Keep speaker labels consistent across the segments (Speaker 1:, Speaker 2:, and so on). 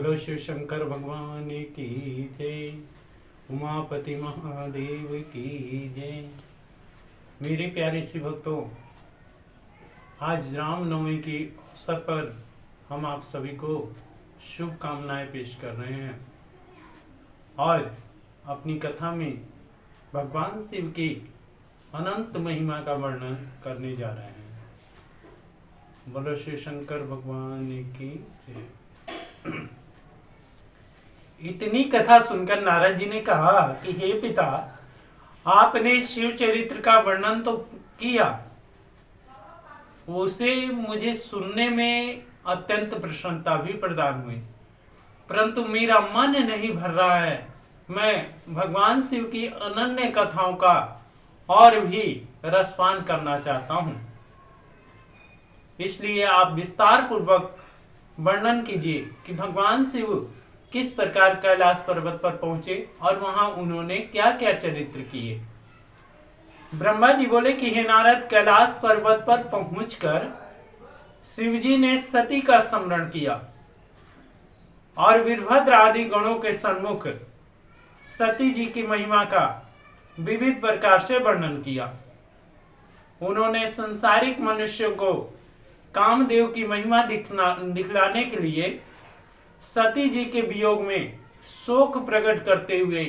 Speaker 1: बोलो शिव शंकर भगवान की जय। उमापति महादेव की जय। मेरे प्यारे शिव भक्तों, आज रामनवमी के अवसर पर हम आप सभी को शुभकामनाएं पेश कर रहे हैं और अपनी कथा में भगवान शिव की अनंत महिमा का वर्णन करने जा रहे हैं। बोलो शिव शंकर भगवान की जय। इतनी कथा सुनकर नारद जी ने कहा कि हे पिता, आपने शिव चरित्र का वर्णन तो किया, उसे मुझे सुनने में अत्यंत प्रसन्नता भी प्रदान हुई, परंतु मेरा मन नहीं भर रहा है। मैं भगवान शिव की अनन्य कथाओं का और भी रसपान करना चाहता हूँ, इसलिए आप विस्तार पूर्वक वर्णन कीजिए कि भगवान शिव किस प्रकार कैलाश पर्वत पर पहुंचे और वहां उन्होंने क्या क्या चरित्र किए। ब्रह्मा जी बोले कि हे नारद, कैलाश पर्वत पर पहुंचकर शिवजी ने सती का स्मरण किया और वीरभद्र आदि गणों के सम्मुख सती जी की महिमा का विविध प्रकार से वर्णन किया। उन्होंने संसारिक मनुष्यों को कामदेव की महिमा दिखलाने के लिए सती जी के वियोग में शोक प्रकट करते हुए,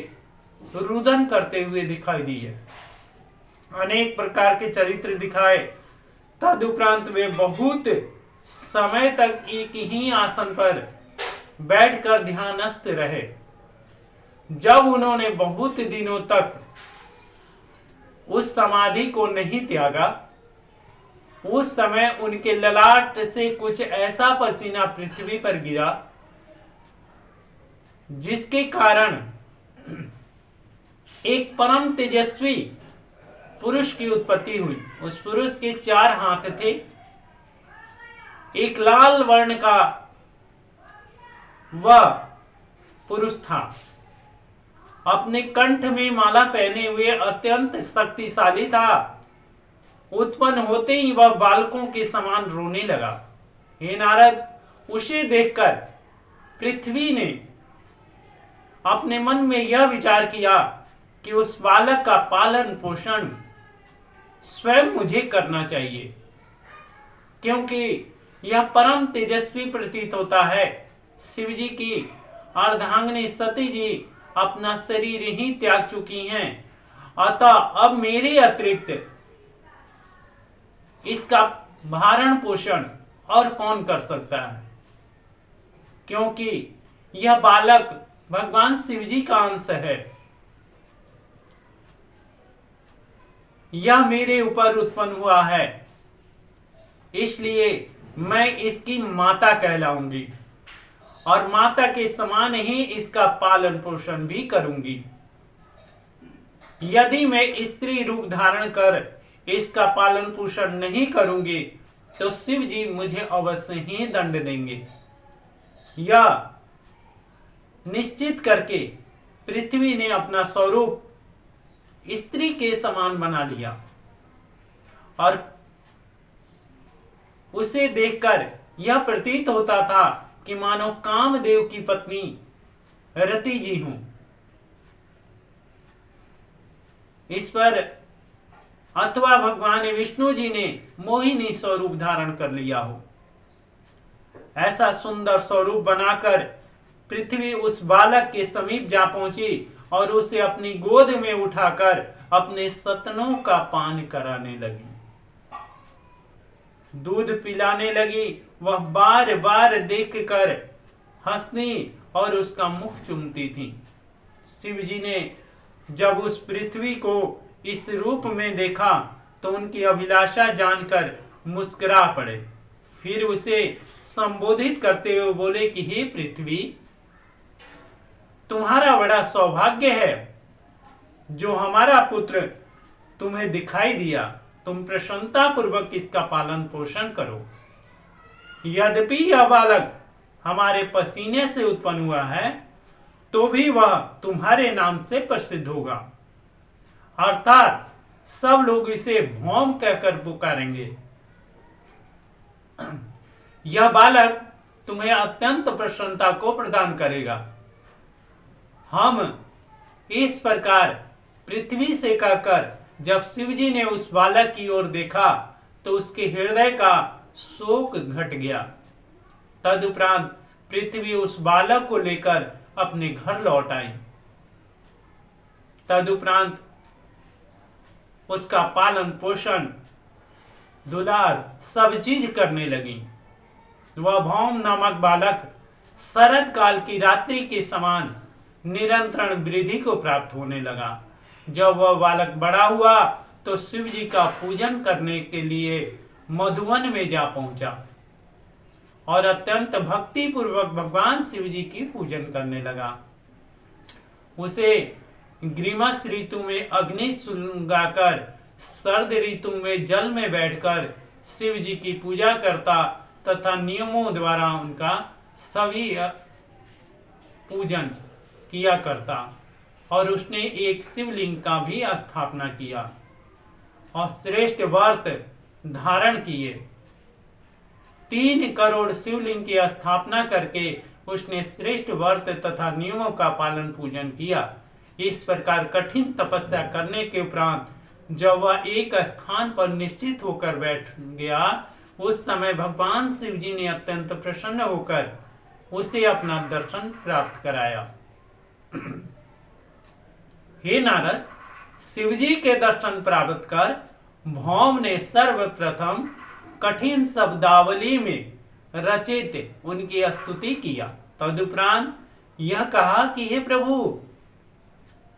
Speaker 1: रुदन करते हुए दिखाई दी है। अनेक प्रकार के चरित्र दिखाए। तदुपरांत वे बहुत समय तक एक ही आसन पर बैठकर ध्यानस्थ रहे। जब उन्होंने बहुत दिनों तक उस समाधि को नहीं त्यागा, उस समय उनके ललाट से कुछ ऐसा पसीना पृथ्वी पर गिरा जिसके कारण एक परम तेजस्वी पुरुष की उत्पत्ति हुई। उस पुरुष के 4 हाथ थे, एक लाल वर्ण का वह पुरुष था। अपने कंठ में माला पहने हुए अत्यंत शक्तिशाली था। उत्पन्न होते ही वह बालकों के समान रोने लगा। हे नारद, उसे देखकर पृथ्वी ने अपने मन में यह विचार किया कि उस बालक का पालन पोषण स्वयं मुझे करना चाहिए, क्योंकि यह परम तेजस्वी प्रतीत होता है। शिवजी की अर्धांगिनी सती जी अपना शरीर ही त्याग चुकी हैं, अतः अब मेरे अतिरिक्त इसका भरण पोषण और कौन कर सकता है, क्योंकि यह बालक भगवान शिवजी का अंश है। यह मेरे ऊपर उत्पन्न हुआ है, इसलिए मैं इसकी माता कहलाऊंगी और माता के समान ही इसका पालन पोषण भी करूंगी। यदि मैं स्त्री रूप धारण कर इसका पालन पोषण नहीं करूंगी तो शिव जी मुझे अवश्य ही दंड देंगे। यह निश्चित करके पृथ्वी ने अपना स्वरूप स्त्री के समान बना लिया और उसे देखकर यह प्रतीत होता था कि मानो कामदेव की पत्नी रति जी हूं। इस पर अथवा भगवान विष्णु जी ने मोहिनी स्वरूप धारण कर लिया हो। ऐसा सुंदर स्वरूप बनाकर पृथ्वी उस बालक के समीप जा पहुंची और उसे अपनी गोद में उठाकर अपने सतनों का पान कराने लगी, दूध पिलाने लगी। वह बार बार देखकर हंसती और उसका मुख चूमती थी। शिवजी ने जब उस पृथ्वी को इस रूप में देखा तो उनकी अभिलाषा जानकर मुस्कुरा पड़े। फिर उसे संबोधित करते हुए बोले कि हे पृथ्वी, तुम्हारा बड़ा सौभाग्य है जो हमारा पुत्र तुम्हें दिखाई दिया। तुम प्रसन्नता पूर्वक इसका पालन पोषण करो। यद्यपि यह बालक हमारे पसीने से उत्पन्न हुआ है, तो भी वह तुम्हारे नाम से प्रसिद्ध होगा, अर्थात सब लोग इसे भौम कहकर पुकारेंगे। यह बालक तुम्हें अत्यंत प्रसन्नता को प्रदान करेगा। हम इस प्रकार पृथ्वी से कहकर जब शिवजी ने उस बालक की ओर देखा तो उसके हृदय का शोक घट गया। तदुपरांत पृथ्वी उस बालक को लेकर अपने घर लौट आई। तदुपरांत उसका पालन पोषण दुलार सब चीज करने लगी। वह भौम नामक बालक शरद काल की रात्रि के समान निरंतर वृद्धि को प्राप्त होने लगा। जब वह बालक बड़ा हुआ तो शिव जी का पूजन करने के लिए मधुवन में जा पहुंचा और अत्यंत भक्ति पूर्वक भगवान शिव जी की पूजन करने लगा। उसे ग्रीष्म ऋतु में अग्नि सुलगाकर, सर्द ऋतु में जल में बैठकर शिव जी की पूजा करता तथा नियमों द्वारा उनका सभी पूजन किया करता। और उसने एक शिवलिंग का भी स्थापना किया और श्रेष्ठ व्रत धारण किए। 3 करोड़ शिवलिंग की स्थापना करके उसने श्रेष्ठ व्रत तथा नियमों का पालन पूजन किया। इस प्रकार कठिन तपस्या करने के उपरांत जब वह एक स्थान पर निश्चित होकर बैठ गया, उस समय भगवान शिव जी ने अत्यंत प्रसन्न होकर उसे अपना दर्शन प्राप्त कराया। हे नारद, शिवजी के दर्शन प्राप्त कर भौम ने सर्वप्रथम कठिन शब्दावली में रचित उनकी स्तुति किया। तदुपरांत यह कहा कि हे प्रभु,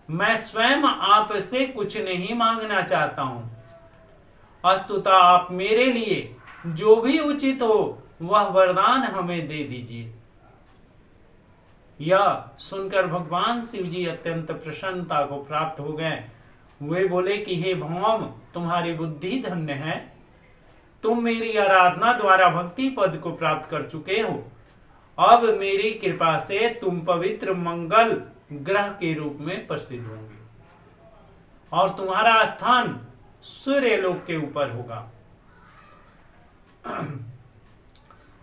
Speaker 1: मैं स्वयं आपसे कुछ नहीं मांगना चाहता हूं। अस्तुता आप मेरे लिए जो भी उचित हो वह वरदान हमें दे दीजिए। यह सुनकर भगवान शिव जी अत्यंत प्रसन्नता को प्राप्त हो गए। वे बोले कि हे भौम, तुम्हारी बुद्धि धन्य है। तुम मेरी आराधना द्वारा भक्ति पद को प्राप्त कर चुके हो। अब मेरी कृपा से तुम पवित्र मंगल ग्रह के रूप में प्रसिद्ध होंगे और तुम्हारा स्थान सूर्य लोक के ऊपर होगा।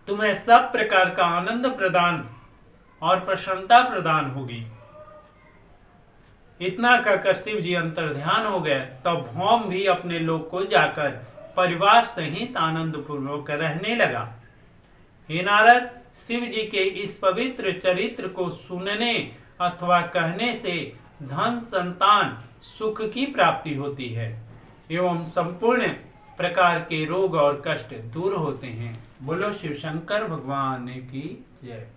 Speaker 1: तुम्हें सब प्रकार का आनंद प्रदान और प्रसन्नता प्रदान होगी। इतना कहकर शिव जी अंतर ध्यान हो गए। तब भौम भी अपने लोक को जाकर परिवार सहित आनंद पूर्वक रहने लगा। हे नारद, शिव जी के इस पवित्र चरित्र को सुनने अथवा कहने से धन, संतान, सुख की प्राप्ति होती है एवं संपूर्ण प्रकार के रोग और कष्ट दूर होते हैं। बोलो शिव शंकर भगवान की जय।